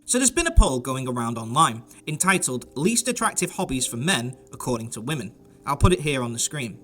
So there's been a poll going around online entitled Least Attractive Hobbies for Men According to Women. I'll put it here on the screen.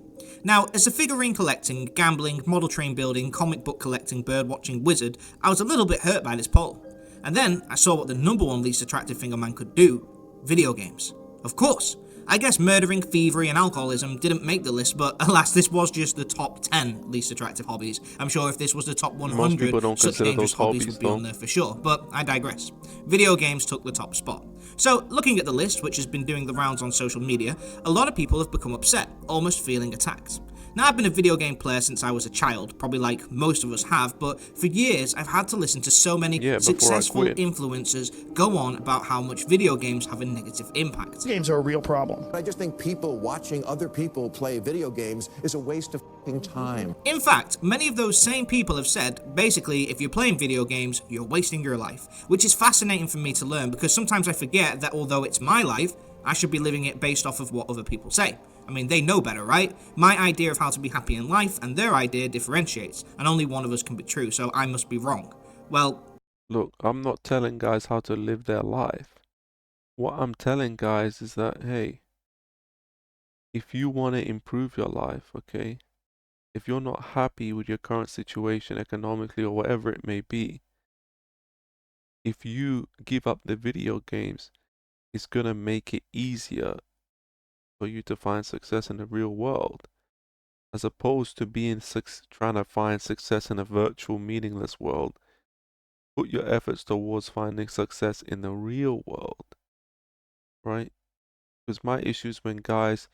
Now, as a figurine collecting, gambling, model train building, comic book collecting, bird watching wizard, I was a little bit hurt by this poll. And then I saw what the number one least attractive thing a man could do: video games. Of course. I guess murdering, thievery, and alcoholism didn't make the list, but alas, this was just the top 10 least attractive hobbies. I'm sure if this was the top Most people 100, don't such consider dangerous those hobbies hobbies, would be on though. there for sure, but I digress. Video games took the top spot. So, looking at the list, which has been doing the rounds on social media, a lot of people have become upset, almost feeling attacked. Now, I've been a video game player since I was a child, probably like most of us have, but for years I've had to listen to so many Yeah, before I successful quit. influencers go on about how much video games have a negative impact. Games are a real problem. I just think people watching other people play video games is a waste of time. In fact, many of those same people have said, basically, if you're playing video games, you're wasting your life, which is fascinating for me to learn because sometimes I forget that although it's my life, I should be living it based off of what other people say. I mean, they know better, right? My idea of how to be happy in life and their idea differentiates, and only one of us can be true, so I must be wrong. Well, Look, I'm not telling guys how to live their life. What I'm telling guys is that, hey, if you want to improve your life, okay, if you're not happy with your current situation economically or whatever it may be, if you give up the video games, it's gonna make it easier for you to find success in the real world, as opposed to trying to find success in a virtual, meaningless world. Put your efforts towards finding success in the real world, right? Because my issue is when guys,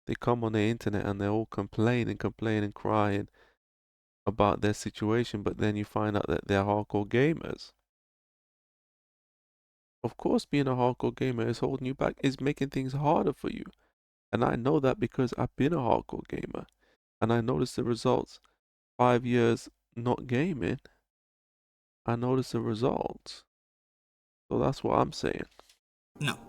they come on the internet and they're all complaining, crying about their situation, but then you find out that they're hardcore gamers. Of course, being a hardcore gamer is holding you back, is making things harder for you. And I know that because I've been a hardcore gamer and I noticed the results. 5 years not gaming, I noticed the results. So that's what I'm saying. no.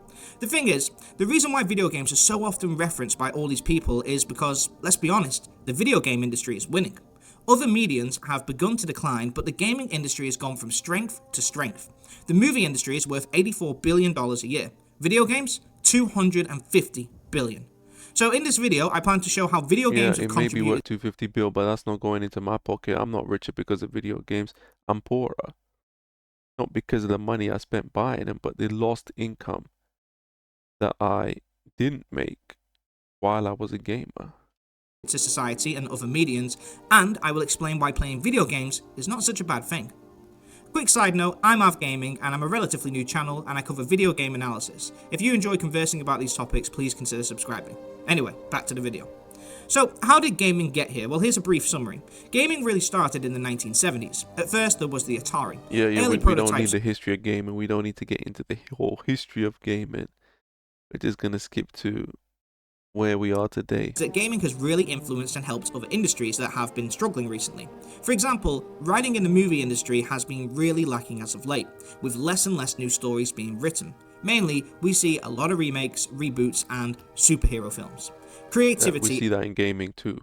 The thing is, the reason why video games are so often referenced by all these people is because, let's be honest, the video game industry is winning. Other mediums have begun to decline, but the gaming industry has gone from strength to strength. The movie industry is worth $84 billion a year. Video games, $250 billion. So in this video, I plan to show how video Yeah, games have it may be contributed worth 250 bill, but that's not going into my pocket. I'm not richer because of video games. I'm poorer. Not because of the money I spent buying them, but the lost income that I didn't make while I was a gamer. to society and other mediums, and I will explain why playing video games is not such a bad thing. Quick side note, I'm Av Gaming and I'm a relatively new channel and I cover video game analysis. If you enjoy conversing about these topics, please consider subscribing. Anyway, back to the video. So, how did gaming get here? Well, here's a brief summary. Gaming really started in the 1970s. At first, there was the Atari. Yeah, Early we don't need prototypes the history of gaming. We don't need to get into the whole history of gaming. We're just gonna skip to where we are today. that gaming has really influenced and helped other industries that have been struggling recently. For example, writing in the movie industry has been really lacking as of late, with less and less new stories being written. Mainly, we see a lot of remakes, reboots, and superhero films. Yeah, Creativity we see that in gaming too.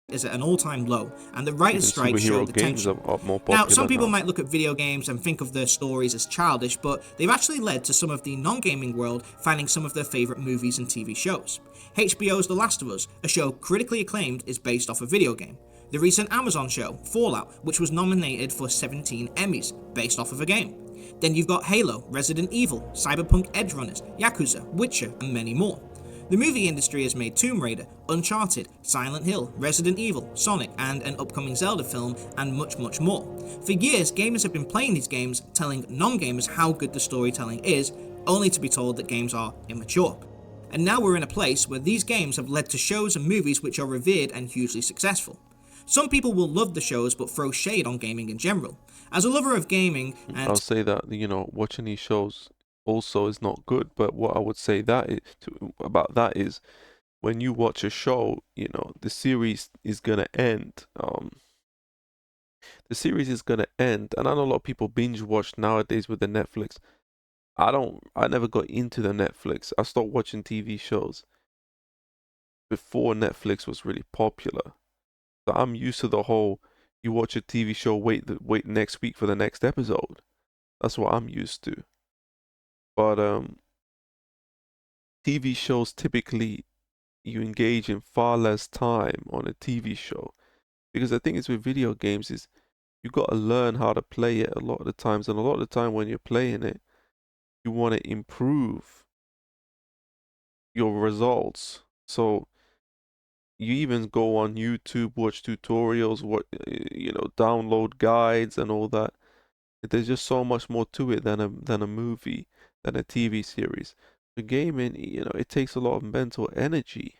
is at an all-time low, and the Even writer's strike showed superhero the games tension. are more popular Now, some people now. might look at video games and think of their stories as childish, but they've actually led to some of the non-gaming world finding some of their favourite movies and TV shows. HBO's The Last of Us, a show critically acclaimed, is based off a video game. The recent Amazon show, Fallout, which was nominated for 17 Emmys, based off of a game. Then you've got Halo, Resident Evil, Cyberpunk Edgerunners, Yakuza, Witcher, and many more. The movie industry has made Tomb Raider, Uncharted, Silent Hill, Resident Evil, Sonic, and an upcoming Zelda film, and much, much more. For years, gamers have been playing these games, telling non-gamers how good the storytelling is, only to be told that games are immature. And now we're in a place where these games have led to shows and movies which are revered and hugely successful. Some people will love the shows but throw shade on gaming in general. As a lover of gaming, and I'll say that, watching these shows also is not good, but what I would say about that is when you watch a show, the series is gonna end. The series is gonna end, and I know a lot of people binge watch nowadays with the Netflix. I never got into the Netflix. I stopped watching TV shows before Netflix was really popular. So I'm used to the whole, you watch a TV show, wait next week for the next episode. That's what I'm used to. But TV shows typically you engage in far less time on a TV show, because the thing is with video games is you got to learn how to play it a lot of the times, and a lot of the time when you're playing it, you want to improve your results. So you even go on YouTube, watch tutorials, download guides and all that. There's just so much more to it than a movie, than a TV series. The gaming, it takes a lot of mental energy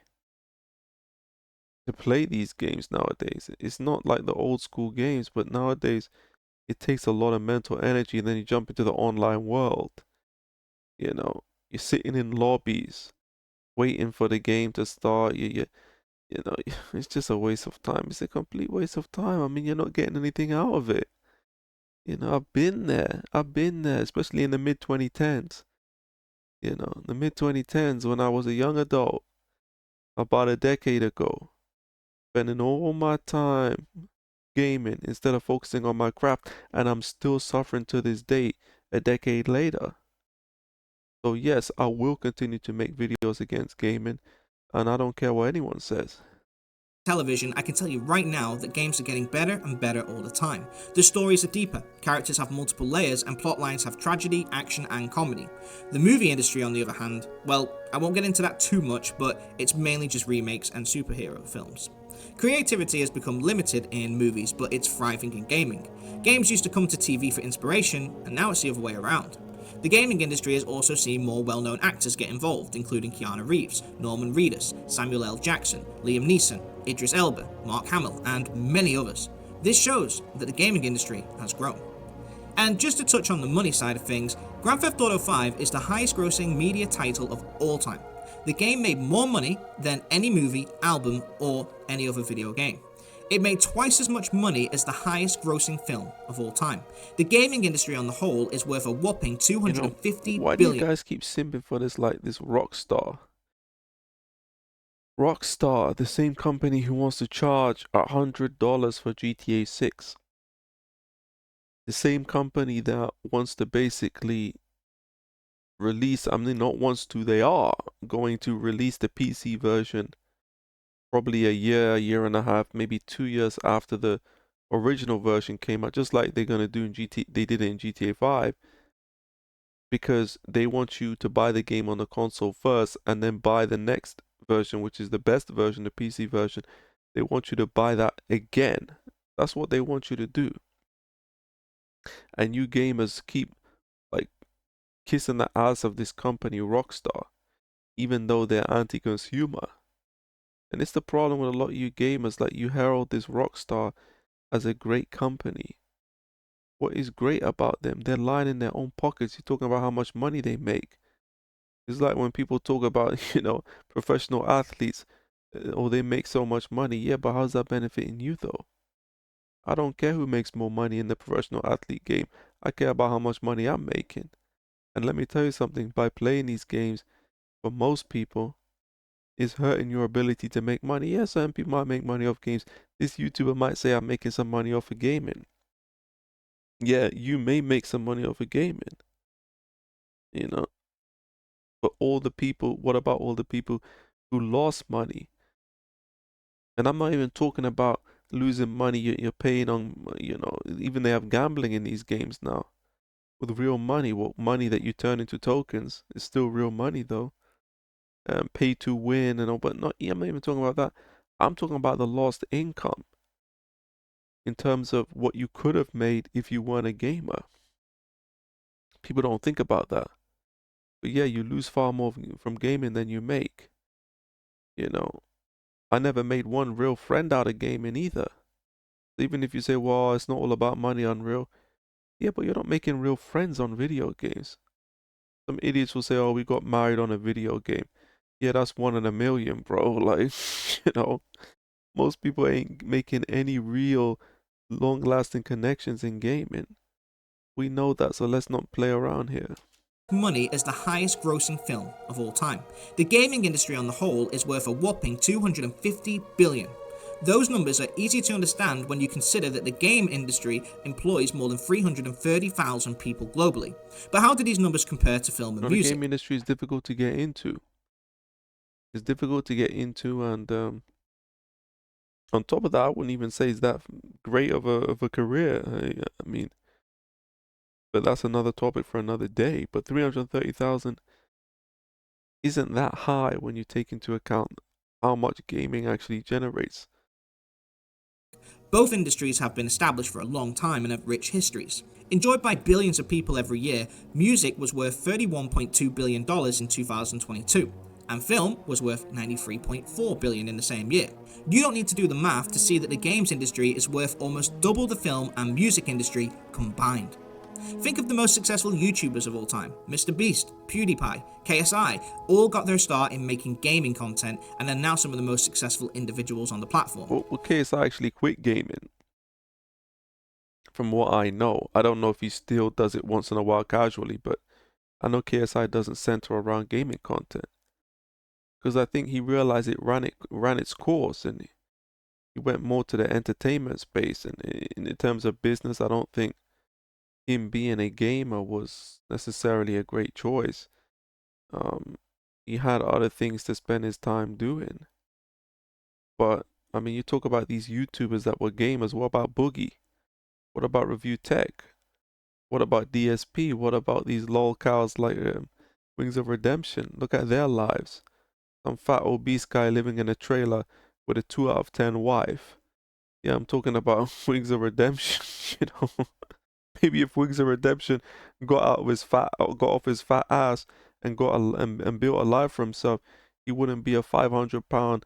to play these games nowadays. It's not like the old school games, but nowadays it takes a lot of mental energy. And then you jump into the online world. You're sitting in lobbies, waiting for the game to start. It's just a waste of time. It's a complete waste of time. I mean, you're not getting anything out of it. I've been there. Especially in the mid 2010s. The mid 2010s when I was a young adult, about a decade ago, spending all my time gaming instead of focusing on my craft, and I'm still suffering to this day, a decade later. So yes, I will continue to make videos against gaming, and I don't care what anyone says. Television, I can tell you right now that games are getting better and better all the time. The stories are deeper, characters have multiple layers, and plot lines have tragedy, action, and comedy. The movie industry, on the other hand, well, I won't get into that too much, but it's mainly just remakes and superhero films. Creativity has become limited in movies, but it's thriving in gaming. Games used to come to TV for inspiration, and now it's the other way around. The gaming industry has also seen more well-known actors get involved, including Keanu Reeves, Norman Reedus, Samuel L. Jackson, Liam Neeson, Idris Elba, Mark Hamill, and many others. This shows that the gaming industry has grown. And just to touch on the money side of things, Grand Theft Auto V is the highest grossing media title of all time. The game made more money than any movie, album, or any other video game. It made twice as much money as the highest grossing film of all time. The gaming industry on the whole is worth a whopping $250 Why billion. do you guys keep simping for this, like this Rockstar? Rockstar, the same company who wants to charge $100 for GTA 6. The same company that wants to basically release, not wants to, they are going to release the PC version probably a year and a half, maybe 2 years after the original version came out, just like they're going to do they did it in GTA 5, because they want you to buy the game on the console first and then buy the next version, which is the best version, the PC version. They want you to buy that again. That's what they want you to do. And you gamers keep like kissing the ass of this company, Rockstar, even though they're anti-consumer. And it's the problem with a lot of you gamers, like you herald this Rockstar as a great company. What is great about them? They're lying in their own pockets. You're talking about how much money they make. It's like when people talk about, professional athletes, oh, they make so much money. Yeah, but how's that benefiting you though? I don't care who makes more money in the professional athlete game. I care about how much money I'm making. And let me tell you something, by playing these games, for most people, is hurting your ability to make money. Yeah, certain people might make money off games. This YouTuber might say I'm making some money off of gaming. Yeah, you may make some money off of gaming. But what about all the people who lost money? And I'm not even talking about losing money you're paying on, even they have gambling in these games now. With real money, what money that you turn into tokens is still real money though. Pay to win and all, but I'm not even talking about that. I'm talking about the lost income in terms of what you could have made if you weren't a gamer. People don't think about that. But yeah, you lose far more from gaming than you make. I never made one real friend out of gaming either. Even if you say, well, it's not all about money on real. Yeah, but you're not making real friends on video games. Some idiots will say, oh, we got married on a video game. Yeah, that's 1 in a million, bro. Like, most people ain't making any real long-lasting connections in gaming. We know that, so let's not play around here. Money as the highest grossing film of all time. The gaming industry on the whole is worth a whopping $250 billion. Those numbers are easy to understand when you consider that the game industry employs more than 330,000 people globally. But how do these numbers compare to film and The music? game industry is difficult to get into. It's difficult to get into, and on top of that, I wouldn't even say it's that great of a career. I mean, but that's another topic for another day. But 330,000 isn't that high when you take into account how much gaming actually generates. Both industries have been established for a long time and have rich histories. Enjoyed by billions of people every year, music was worth $31.2 billion in 2022, and film was worth $93.4 billion in the same year. You don't need to do the math to see that the games industry is worth almost double the film and music industry combined. Think of the most successful YouTubers of all time. Mr. Beast, PewDiePie, KSI, all got their start in making gaming content and are now some of the most successful individuals on the platform. Well, KSI actually quit gaming. From what I know, I don't know if he still does it once in a while casually, but I know KSI doesn't center around gaming content. Because I think he realized it ran its course, and he went more to the entertainment space. And in terms of business, I don't think him being a gamer was necessarily a great choice. He had other things to spend his time doing. But I mean, you talk about these YouTubers that were gamers. What about Boogie? What about Review Tech? What about DSP? What about these lol cows like Wings of Redemption? Look at their lives. Some fat obese guy living in a trailer with a 2 out of 10 wife. Yeah, I'm talking about Wings of Redemption, you know. Maybe if Wings of Redemption got off his fat ass and and built a life for himself, he wouldn't be a 500-pound,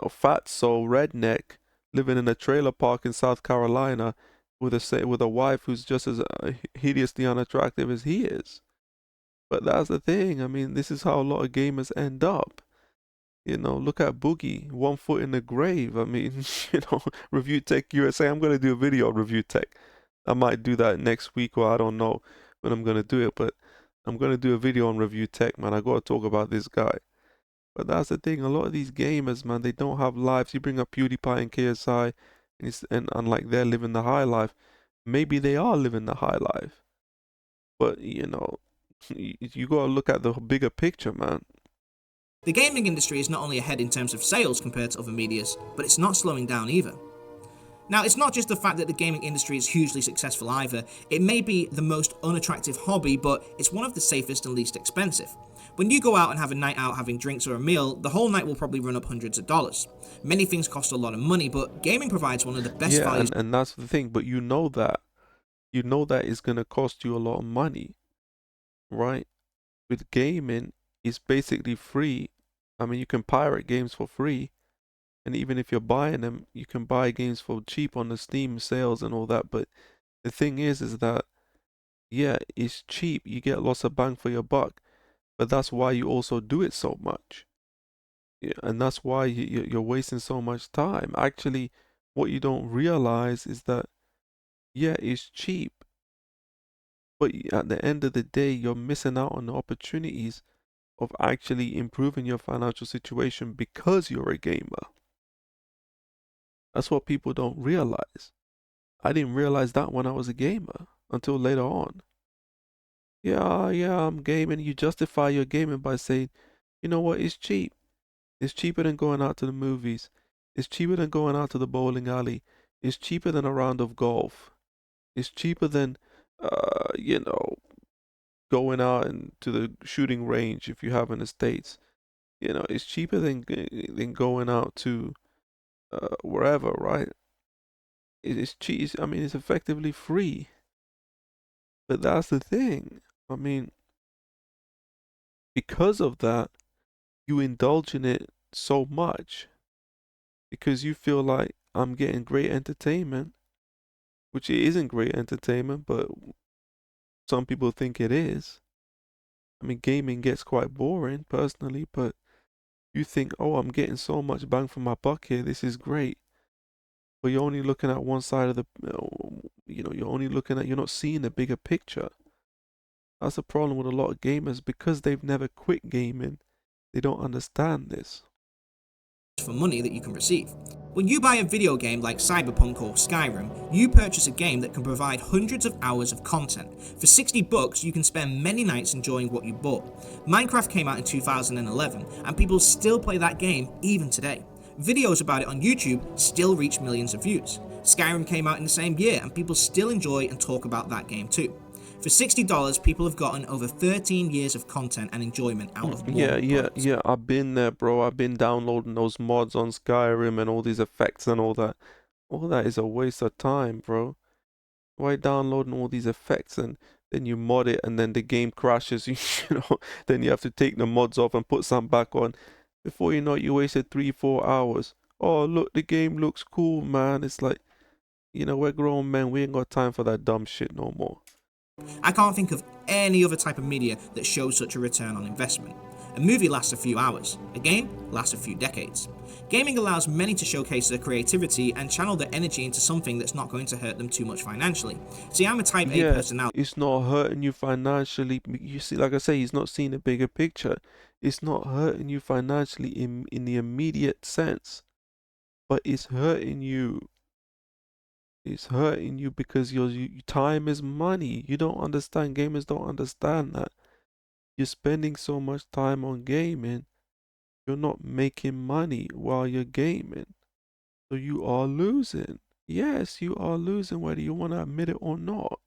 fat soul redneck living in a trailer park in South Carolina with a wife who's just as hideously unattractive as he is. But that's the thing. I mean, this is how a lot of gamers end up. You know, look at Boogie, 1 foot in the grave. I mean, Review Tech USA. I'm gonna do a video on Review Tech. I might do that next week, or I don't know when I'm gonna do it, but I'm gonna do a video on Review Tech, man. I gotta talk about this guy. But that's the thing, a lot of these gamers, man, they don't have lives. You bring up PewDiePie and KSI, and unlike they're living the high life, maybe they are living the high life. But, you gotta look at the bigger picture, man. The gaming industry is not only ahead in terms of sales compared to other medias, but it's not slowing down either. Now, it's not just the fact that the gaming industry is hugely successful either. It may be the most unattractive hobby, but it's one of the safest and least expensive. When you go out and have a night out having drinks or a meal, the whole night will probably run up hundreds of dollars. Many things cost a lot of money, but gaming provides one of the best values. And that's the thing, but you know that it's gonna cost you a lot of money, right? With gaming, it's basically free. I mean, you can pirate games for free. And even if you're buying them, you can buy games for cheap on the Steam sales and all that. But the thing is that, yeah, it's cheap. You get lots of bang for your buck. But that's why you also do it so much. Yeah, and that's why you're wasting so much time. Actually, what you don't realize is that, yeah, it's cheap. But at the end of the day, you're missing out on the opportunities of actually improving your financial situation because you're a gamer. That's what people don't realize. I didn't realize that when I was a gamer until later on. Yeah, I'm gaming. You justify your gaming by saying, you know what, it's cheap. It's cheaper than going out to the movies. It's cheaper than going out to the bowling alley. It's cheaper than a round of golf. It's cheaper than, going out to the shooting range if you have in the States. It's cheaper than going out to wherever, right? It's cheap. I mean, it's effectively free. But that's the thing. I mean, because of that, you indulge in it so much because you feel like I'm getting great entertainment, which it isn't great entertainment, but some people think it is. I mean, gaming gets quite boring personally, but you think, oh, I'm getting so much bang for my buck here. This is great. But you're only looking at one side of you're not seeing the bigger picture. That's the problem with a lot of gamers because they've never quit gaming. They don't understand this. For money that you can receive. When you buy a video game like Cyberpunk or Skyrim, you purchase a game that can provide hundreds of hours of content. For $60, you can spend many nights enjoying what you bought. Minecraft came out in 2011, and people still play that game even today. Videos about it on YouTube still reach millions of views. Skyrim came out in the same year, and people still enjoy and talk about that game too. For $60, people have gotten over 13 years of content and enjoyment out of one product. Yeah. I've been there, bro. I've been downloading those mods on Skyrim and all these effects and all that. All that is a waste of time, bro. Why downloading all these effects and then you mod it and then the game crashes, then you have to take the mods off and put some back on. Before you know it, you wasted 3-4 hours. Oh, look, the game looks cool, man. It's like, we're grown men. We ain't got time for that dumb shit no more. I can't think of any other type of media that shows such a return on investment. A movie lasts a few hours, a game lasts a few decades. Gaming allows many to showcase their creativity and channel their energy into something that's not going to hurt them too much financially. See, I'm a type A personality. It's not hurting you financially. You see, like I say, he's not seeing the bigger picture. It's not hurting you financially in the immediate sense, but it's hurting you. It's hurting you because your time is money. You don't understand. Gamers don't understand that. You're spending so much time on gaming, you're not making money while you're gaming. So you are losing. Yes, you are losing whether you want to admit it or not.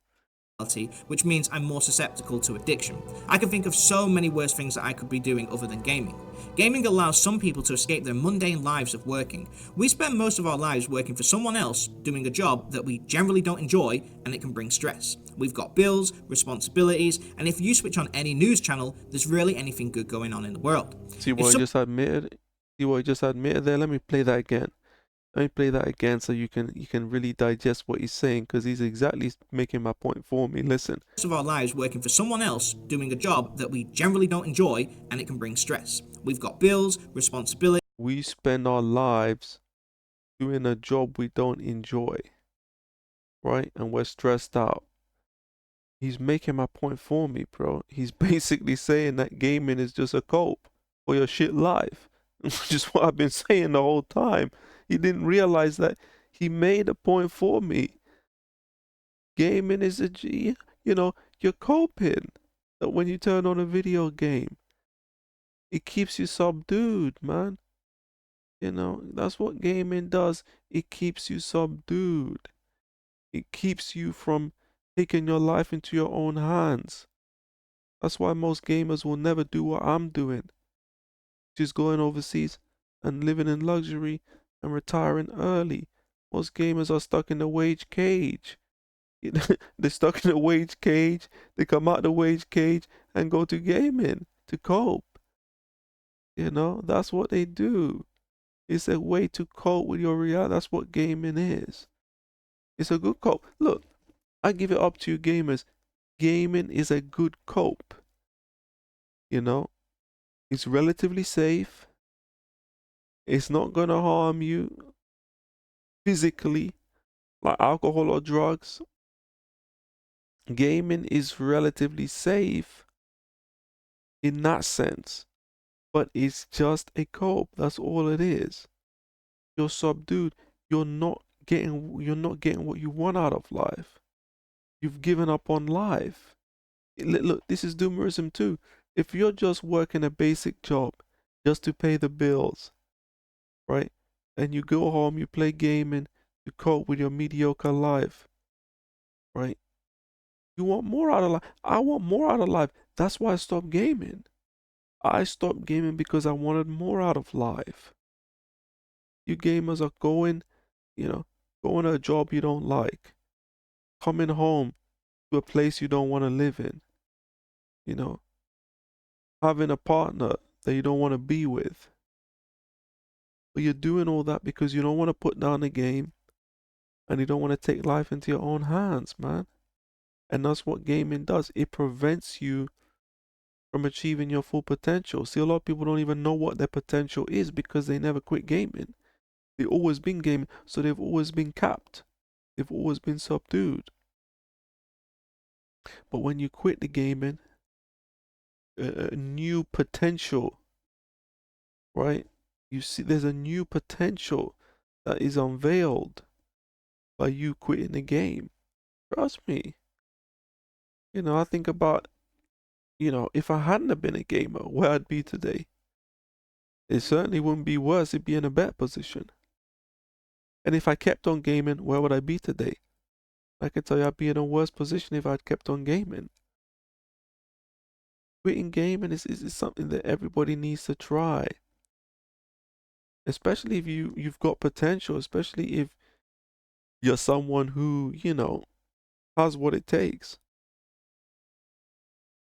Which means I'm more susceptible to addiction. I can think of so many worse things that I could be doing other than gaming. Gaming allows some people to escape their mundane lives of working. We spend most of our lives working for someone else, doing a job that we generally don't enjoy, and it can bring stress. We've got bills, responsibilities, and if you switch on any news channel, there's rarely anything good going on in the world. See what I just admitted? See what I just admitted there? Let me play that again. Let me play that again so you can really digest what he's saying, because he's exactly making my point for me. Listen. Most of our lives working for someone else, doing a job that we generally don't enjoy, and it can bring stress. We've got bills, responsibilities. We spend our lives doing a job we don't enjoy, right? And we're stressed out. He's making my point for me, bro. He's basically saying that gaming is just a cope for your shit life, which is what I've been saying the whole time. He didn't realize that. He made a point for me. Gaming is you're coping. That when you turn on a video game, it keeps you subdued, man. That's what gaming does. It keeps you subdued. It keeps you from taking your life into your own hands. That's why most gamers will never do what I'm doing. Just going overseas and living in luxury and retiring early. Most gamers are stuck in the wage cage. They're stuck in the wage cage. They come out the wage cage and go to gaming to cope. That's what they do. It's a way to cope with your reality. That's what gaming is. It's a good cope. Look, I give it up to you gamers. Gaming is a good cope. It's relatively safe. It's not going to harm you physically like alcohol or drugs. Gaming is relatively safe in that sense, but it's just a cope. That's all it is. You're subdued. You're not getting what you want out of life. You've given up on life. Look, this is doomerism too. If you're just working a basic job just to pay the bills, right? And you go home, you play gaming, you cope with your mediocre life, right? You want more out of life. I want more out of life. That's why I stopped gaming. I stopped gaming because I wanted more out of life. You gamers are going to a job you don't like, coming home to a place you don't want to live in, having a partner that you don't want to be with. But you're doing all that because you don't want to put down the game and you don't want to take life into your own hands, man. And that's what gaming does. It prevents you from achieving your full potential. See, a lot of people don't even know what their potential is because they never quit gaming. They've always been gaming, so they've always been capped. They've always been subdued. But when you quit the gaming, a new potential, right? You see, there's a new potential that is unveiled by you quitting the game. Trust me. I think about, if I hadn't have been a gamer, where I'd be today. It certainly wouldn't be worse, it'd be in a better position. And if I kept on gaming, where would I be today? I can tell you I'd be in a worse position if I'd kept on gaming. Quitting gaming is something that everybody needs to try. Especially if you've got potential, especially if you're someone who, has what it takes.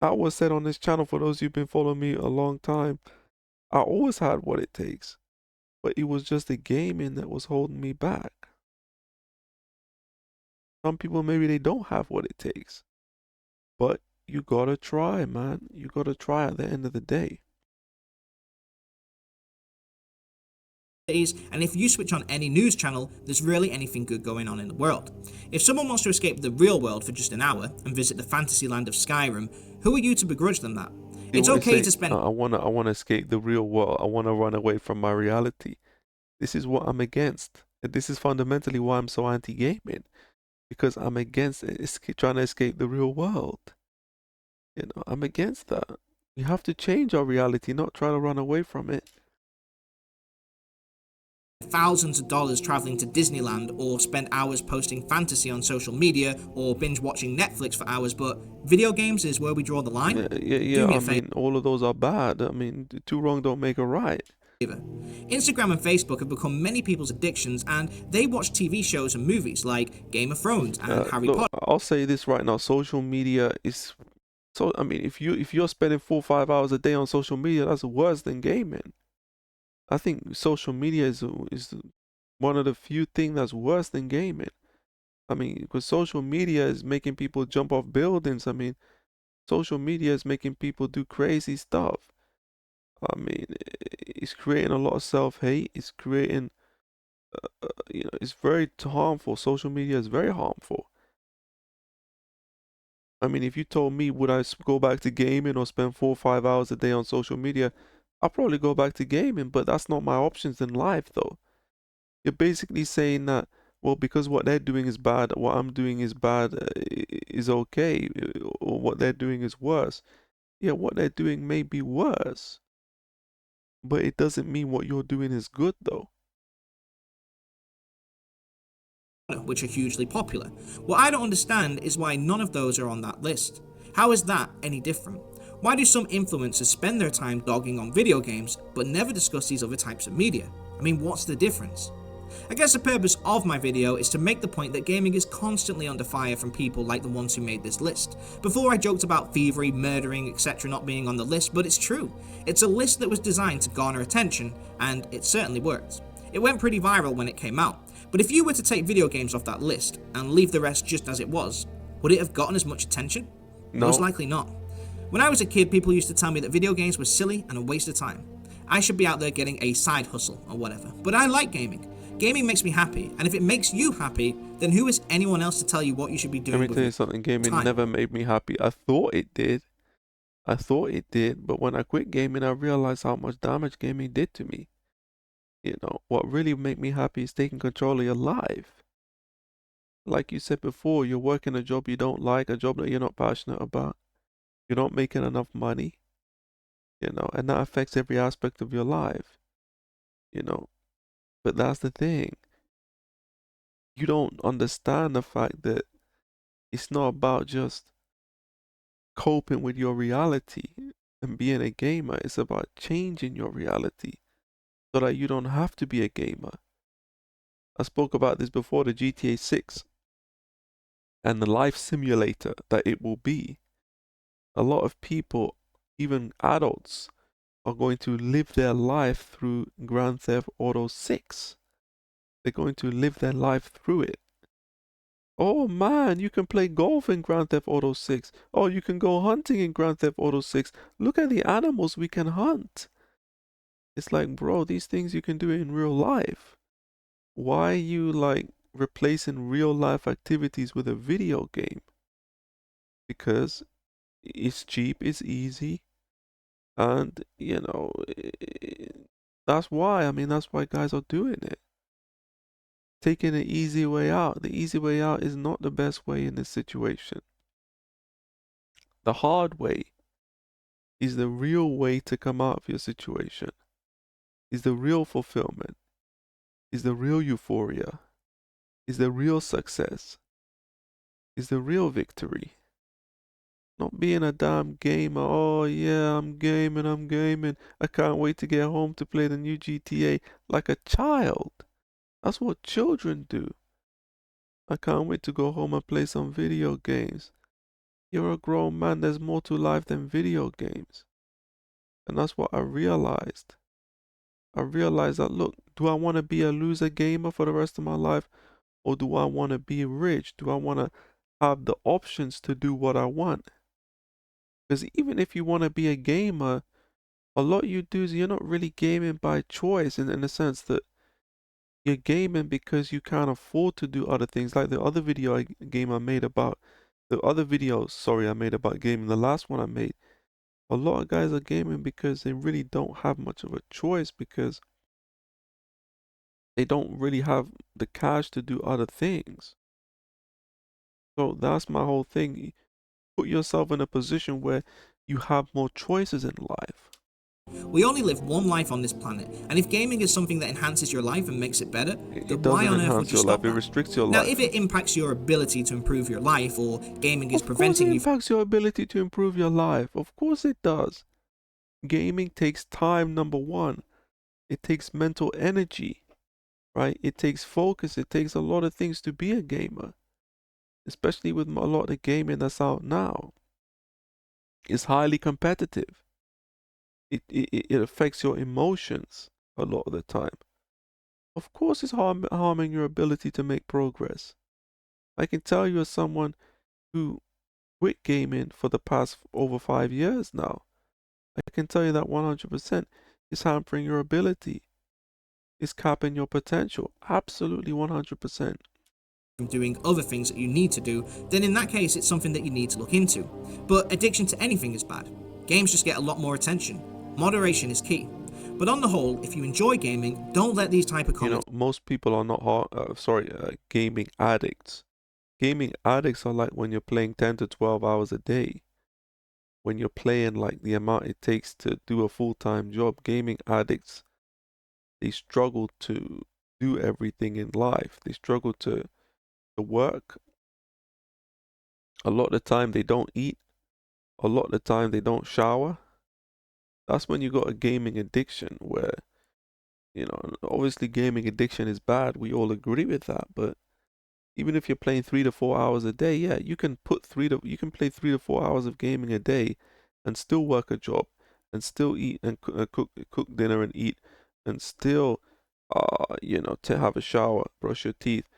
I always said on this channel, for those who've been following me a long time, I always had what it takes. But it was just the gaming that was holding me back. Some people, maybe they don't have what it takes. But you gotta try, man. You gotta try at the end of the day. And if you switch on any news channel, there's rarely anything good going on in the world. If someone wants to escape the real world for just an hour and visit the fantasy land of Skyrim, who are you to begrudge them that? It's okay to spend... I wanna escape the real world. I wanna run away from my reality. This is what I'm against. And this is fundamentally why I'm so anti-gaming. Because I'm against trying to escape the real world. I'm against that. We have to change our reality, not try to run away from it. Thousands of dollars traveling to Disneyland, or spend hours posting fantasy on social media, or binge watching Netflix for hours, but video games is where we draw the line? Yeah. I mean, all of those are bad. I mean, two wrong don't make a right. Instagram and Facebook have become many people's addictions, and they watch TV shows and movies like Game of Thrones and Harry Potter. I'll say this right now: social media is so. I mean, if you're spending 4 or 5 hours a day on social media, that's worse than gaming. I think social media is one of the few things that's worse than gaming. I mean, because social media is making people jump off buildings. I mean, social media is making people do crazy stuff. I mean, it's creating a lot of self-hate. It's creating, it's very harmful. Social media is very harmful. I mean, if you told me, would I go back to gaming or spend 4 or 5 hours a day on social media, I'll probably go back to gaming, but that's not my options in life, though. You're basically saying that, well, because what they're doing is bad, what I'm doing is bad, is okay, or what they're doing is worse. Yeah, what they're doing may be worse, but it doesn't mean what you're doing is good, though. Which are hugely popular. What I don't understand is why none of those are on that list. How is that any different? Why do some influencers spend their time dogging on video games but never discuss these other types of media? I mean, what's the difference? I guess the purpose of my video is to make the point that gaming is constantly under fire from people like the ones who made this list. Before I joked about thievery, murdering, etc. not being on the list, but it's true. It's a list that was designed to garner attention, and it certainly worked. It went pretty viral when it came out, but if you were to take video games off that list and leave the rest just as it was, would it have gotten as much attention? No. Most likely not. When I was a kid, people used to tell me that video games were silly and a waste of time. I should be out there getting a side hustle or whatever. But I like gaming. Gaming makes me happy, and if it makes you happy, then who is anyone else to tell you what you should be doing? Let me tell you something, gaming never made me happy. I thought it did, but when I quit gaming, I realized how much damage gaming did to me. What really made me happy is taking control of your life. Like you said before, you're working a job you don't like, a job that you're not passionate about. You're not making enough money, and that affects every aspect of your life, But that's the thing. You don't understand the fact that it's not about just coping with your reality and being a gamer. It's about changing your reality so that you don't have to be a gamer. I spoke about this before, the GTA 6 and the life simulator that it will be. A lot of people, even adults, are going to live their life through Grand Theft Auto 6. They're going to live their life through it. Oh man, you can play golf in Grand Theft Auto 6. Oh, you can go hunting in Grand Theft Auto 6. Look at the animals we can hunt. It's like, bro, these things you can do in real life. Why are you like replacing real life activities with a video game? Because it's cheap, it's easy, and that's why. I mean, that's why guys are doing it. taking the easy way out. The easy way out is not the best way in this situation. The hard way is the real way to come out of your situation, is the real fulfillment, is the real euphoria, is the real success, is the real victory. Not being a damn gamer. Oh yeah, I'm gaming. I can't wait to get home to play the new GTA like a child. That's what children do. I can't wait to go home and play some video games. You're a grown man, there's more to life than video games. And that's what I realized. I realized that, look, do I want to be a loser gamer for the rest of my life? Or do I want to be rich? Do I want to have the options to do what I want? Because even if you want to be a gamer, a lot you do is you're not really gaming by choice in the sense that you're gaming because you can't afford to do other things. Like the other game I made about, the other videos, sorry, I made about gaming, the last one I made, a lot of guys are gaming because they really don't have much of a choice because they don't really have the cash to do other things. So that's my whole thing. Put yourself in a position where you have more choices in life. We only live one life on this planet, and if gaming is something that enhances your life and makes it better, It then why doesn't on earth would enhance you your stop life, it that? restricts your Now, life. if it impacts your ability to improve your life, or gaming is Of course preventing it you from... impacts your ability to improve your life. Of course it does. Gaming takes time, number one. It takes mental energy, right? It takes focus. It takes a lot of things to be a gamer, especially with a lot of gaming that's out now. It's highly competitive. It affects your emotions a lot of the time. Of course, it's harming your ability to make progress. I can tell you as someone who quit gaming for the past over 5 years now. I can tell you that 100% is hampering your ability. It's capping your potential. Absolutely 100%. from doing other things that you need to do, then in that case it's something that you need to look into. But addiction to anything is bad. Games just get a lot more attention. Moderation is key. But on the whole, if you enjoy gaming, don't let these type of You know, comments... most people are not gaming addicts. Gaming addicts are like when you're playing 10 to 12 hours a day. When you're playing like the amount it takes to do a full-time job, gaming addicts, they struggle to do everything in life. They struggle to work. A lot of the time they don't eat. A lot of the time they don't shower. That's when you got a gaming addiction where, you know, obviously gaming addiction is bad. We all agree with that. But even if you're playing 3 to 4 hours a day, yeah, you can play 3 to 4 hours of gaming a day and still work a job and still eat and cook dinner and eat and still, to have a shower, brush your teeth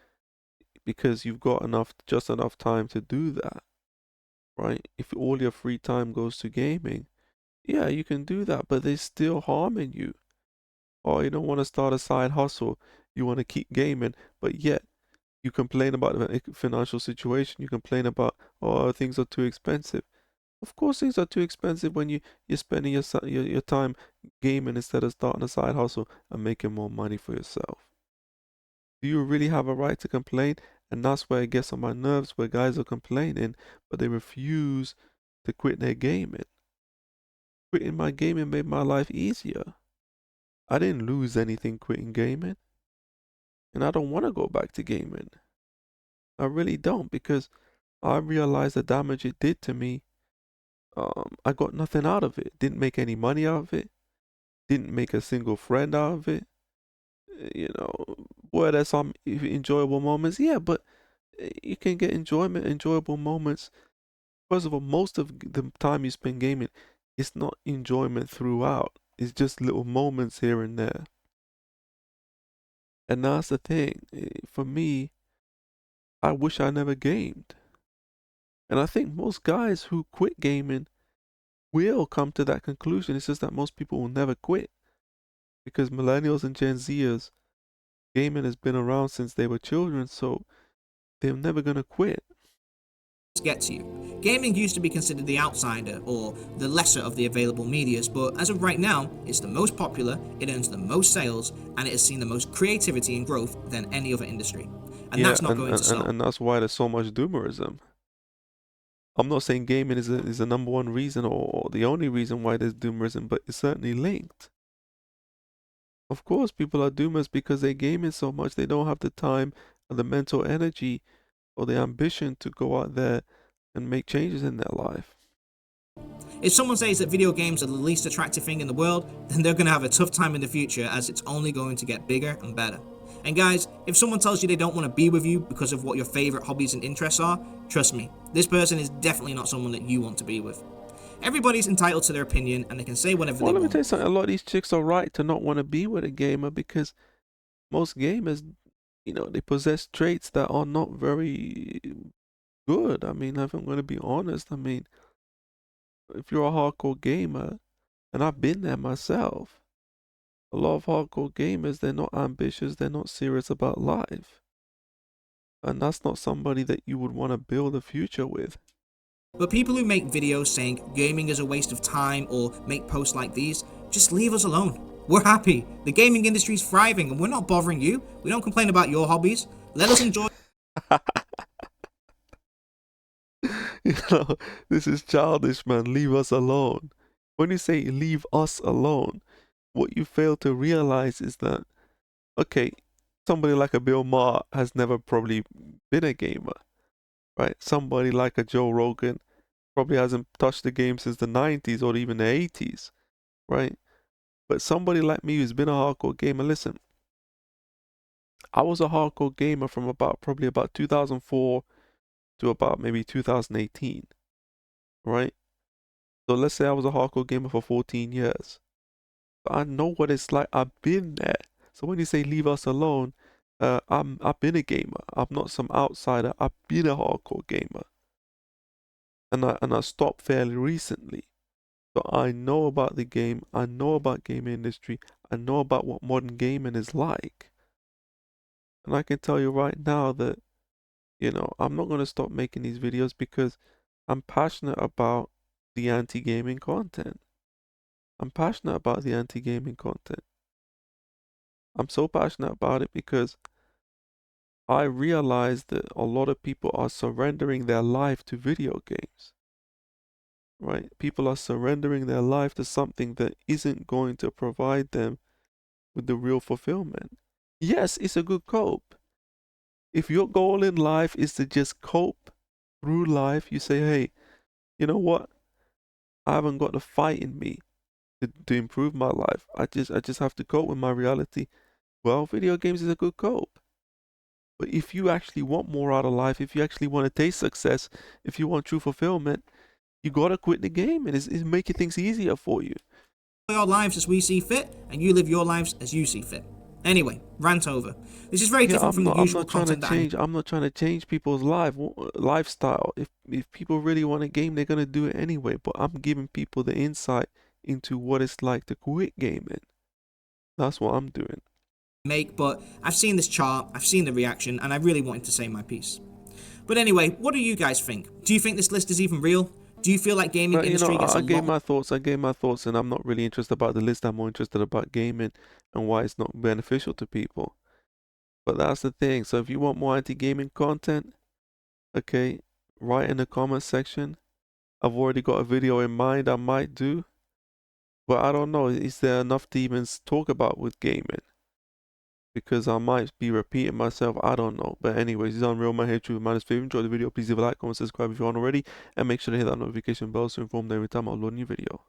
because you've got just enough time to do that, right? If all your free time goes to gaming, yeah, you can do that, but they're still harming you. Or you don't want to start a side hustle, you want to keep gaming, but yet you complain about the financial situation, you complain about, oh, things are too expensive. Of course things are too expensive when you're spending your time gaming instead of starting a side hustle and making more money for yourself. Do you really have a right to complain? And that's where it gets on my nerves, where guys are complaining, but they refuse to quit their gaming. Quitting my gaming made my life easier. I didn't lose anything quitting gaming. And I don't want to go back to gaming. I really don't, because I realized the damage it did to me. I got nothing out of it. Didn't make any money out of it. Didn't make a single friend out of it. You know, were there some enjoyable moments? Yeah, but you can get enjoyable moments. First of all, most of the time you spend gaming, it's not enjoyment throughout. It's just little moments here and there. And that's the thing. For me, I wish I never gamed. And I think most guys who quit gaming will come to that conclusion. It's just that most people will never quit. Because millennials and Gen Zers, gaming has been around since they were children, so they're never gonna quit. get to you. Gaming used to be considered the outsider or the lesser of the available medias, but as of right now, it's the most popular, it earns the most sales, and it has seen the most creativity and growth than any other industry. And that's not going to stop. And that's why there's so much doomerism. I'm not saying gaming is the number one reason or the only reason why there's doomerism, but it's certainly linked. Of course, people are doomers because they're gaming so much, they don't have the time or the mental energy or the ambition to go out there and make changes in their life. If someone says that video games are the least attractive thing in the world, then they're going to have a tough time in the future, as it's only going to get bigger and better. And guys, if someone tells you they don't want to be with you because of what your favorite hobbies and interests are, trust me, this person is definitely not someone that you want to be with. Everybody's entitled to their opinion and they can say whatever they Well, let me want. tell you something. A lot of these chicks are right to not want to be with a gamer because most gamers, you know, they possess traits that are not very good. I mean, if I'm going to be honest, I mean, if you're a hardcore gamer, and I've been there myself, a lot of hardcore gamers, they're not ambitious, they're not serious about life. And that's not somebody that you would want to build a future with. But people who make videos saying gaming is a waste of time or make posts like these, just leave us alone. We're happy. The gaming industry is thriving and we're not bothering you. We don't complain about your hobbies. Let us enjoy. You know, this is childish, man. Leave us alone. When you say leave us alone, what you fail to realize is that, okay, somebody like a Bill Maher has never probably been a gamer, right? Somebody like a Joe Rogan probably hasn't touched the game since the 90s or even the 80s, right? But somebody like me who's been a hardcore gamer, listen, I was a hardcore gamer from probably about 2004 to about maybe 2018, right? So let's say I was a hardcore gamer for 14 years. I know what it's like. I've been there. So when you say leave us alone, I've been a gamer. I'm not some outsider. I've been a hardcore gamer. And I stopped fairly recently. So I know about the game. I know about gaming industry. I know about what modern gaming is like. And I can tell you right now that, you know, I'm not going to stop making these videos because I'm passionate about the anti-gaming content. I'm passionate about the anti-gaming content. I'm so passionate about it because I realize that a lot of people are surrendering their life to video games. Right? People are surrendering their life to something that isn't going to provide them with the real fulfillment. Yes, it's a good cope. If your goal in life is to just cope through life, you say, hey, you know what? I haven't got the fight in me to improve my life. I just have to cope with my reality. Well, video games is a good cope. But if you actually want more out of life, if you actually want to taste success, if you want true fulfillment, you gotta quit the game and it's making things easier for you. Our lives as we see fit, and you live your lives as you see fit. Anyway, rant over. This is very different from the usual content that I'm not trying to change people's lifestyle. If people really want a game, they're gonna do it anyway. But I'm giving people the insight into what it's like to quit gaming. That's what I'm doing. but I've seen this chart, I've seen the reaction, and I really wanted to say my piece. But anyway, what do you guys think? Do you think this list is even real? Do you feel like gaming industry gets I gave my thoughts, and I'm not really interested about the list. I'm more interested about gaming and why it's not beneficial to people. But that's the thing. So if you want more anti-gaming content, okay, write in the comment section. I've already got a video in mind I might do. But I don't know, is there enough to even talk about with gaming? Because I might be repeating myself, I don't know. But anyways, this is Unreal Man here, True Minus Favor. Enjoy the video, please leave a like, comment, subscribe if you aren't already, and make sure to hit that notification bell so you're informed every time I upload a new video.